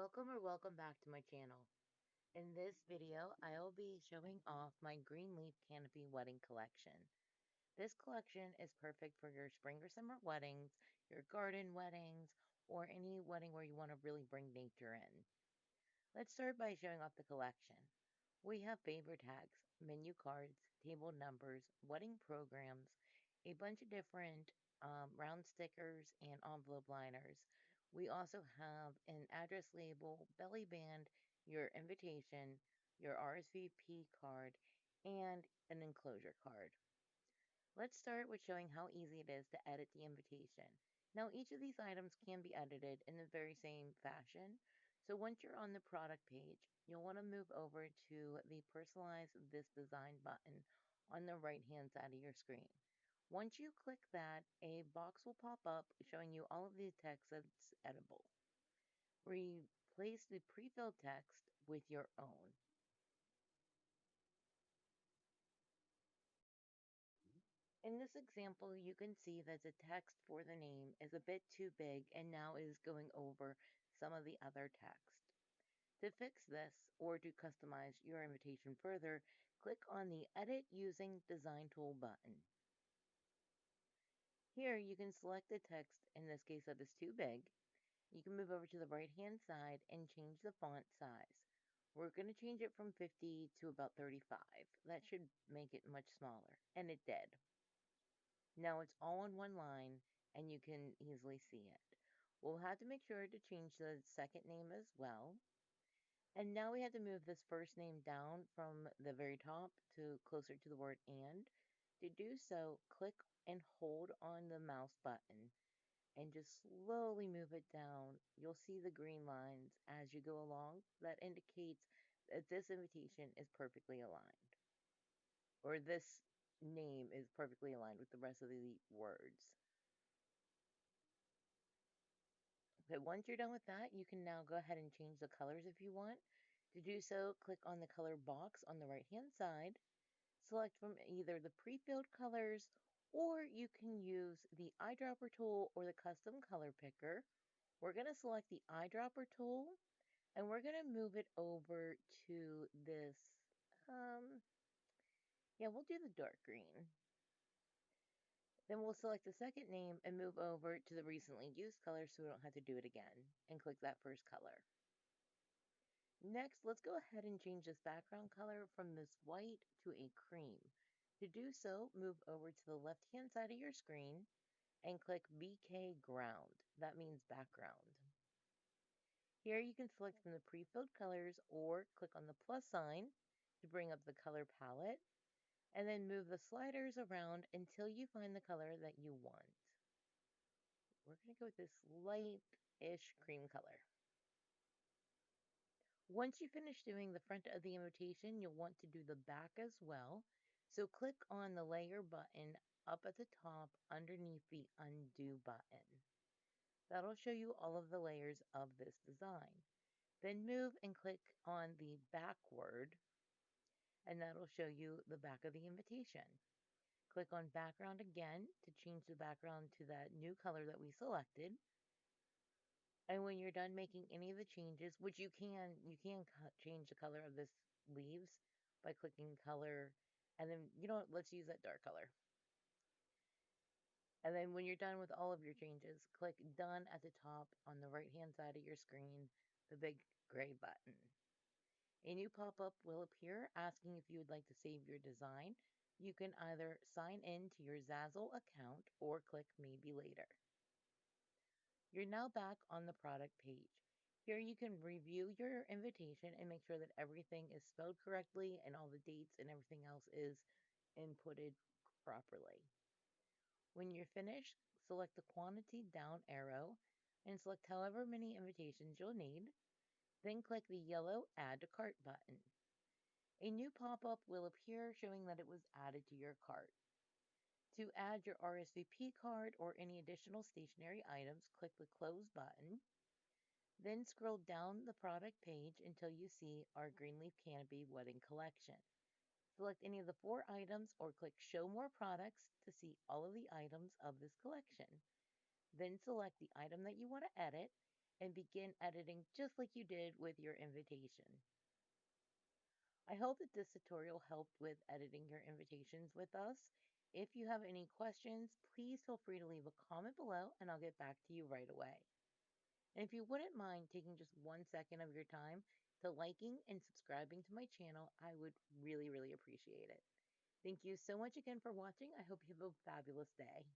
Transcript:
Welcome back to my channel. In this video, I'll be showing off my green leaf canopy wedding collection. This collection is perfect for your spring or summer weddings, your garden weddings, or any wedding where you want to really bring nature in. Let's start by showing off the collection. We have paper tags, menu cards, table numbers, wedding programs, a bunch of different round stickers, and envelope liners. We also have an address label, belly band, your invitation, your RSVP card, and an enclosure card. Let's start with showing how easy it is to edit the invitation. Now, each of these items can be edited in the very same fashion. So once you're on the product page, you'll want to move over to the Personalize This Design button on the right-hand side of your screen. Once you click that, a box will pop up showing you all of the text that's editable. Replace the pre-filled text with your own. In this example, you can see that the text for the name is a bit too big and now is going over some of the other text. To fix this or to customize your invitation further, click on the Edit Using Design Tool button. Here you can select the text, in this case that is too big. You can move over to the right-hand side and change the font size. We're going to change it from 50 to about 35. That should make it much smaller, and it did. Now it's all in one line and you can easily see it. We'll have to make sure to change the second name as well. And now we have to move this first name down from the very top to closer to the word and. To do so, click and hold on the mouse button and just slowly move it down. You'll see the green lines as you go along. That indicates that this invitation is perfectly aligned, or this name is perfectly aligned with the rest of the words. Okay, once you're done with that, you can now go ahead and change the colors if you want. To do so, click on the color box on the right-hand side, select from either the pre-filled colors, or you can use the eyedropper tool or the custom color picker. We're going to select the eyedropper tool, and we're going to move it over to this, we'll do the dark green. Then we'll select the second name and move over to the recently used color so we don't have to do it again, and click that first color. Next, let's go ahead and change this background color from this white to a cream. To do so, move over to the left-hand side of your screen and click BK Ground. That means background. Here you can select from the pre-filled colors or click on the plus sign to bring up the color palette, and then move the sliders around until you find the color that you want. We're going to go with this light-ish cream color. Once you finish doing the front of the invitation, you'll want to do the back as well. So click on the layer button up at the top underneath the undo button. That'll show you all of the layers of this design. Then move and click on the backward, and that'll show you the back of the invitation. Click on background again to change the background to that new color that we selected. And when you're done making any of the changes, which you can change the color of this leaves by clicking color, and then, let's use that dark color. And then when you're done with all of your changes, click done at the top on the right-hand side of your screen, the big gray button. A new pop-up will appear asking if you would like to save your design. You can either sign in to your Zazzle account or click maybe later. You're now back on the product page. Here you can review your invitation and make sure that everything is spelled correctly and all the dates and everything else is inputted properly. When you're finished, select the quantity down arrow and select however many invitations you'll need. Then click the yellow Add to Cart button. A new pop-up will appear showing that it was added to your cart. To add your RSVP card or any additional stationery items, click the Close button. Then scroll down the product page until you see our Greenleaf Canopy Wedding Collection. Select any of the 4 items or click Show More Products to see all of the items of this collection. Then select the item that you want to edit and begin editing just like you did with your invitation. I hope that this tutorial helped with editing your invitations with us. If you have any questions, please feel free to leave a comment below and I'll get back to you right away. And if you wouldn't mind taking just 1 second of your time to liking and subscribing to my channel, I would really, really appreciate it. Thank you so much again for watching. I hope you have a fabulous day.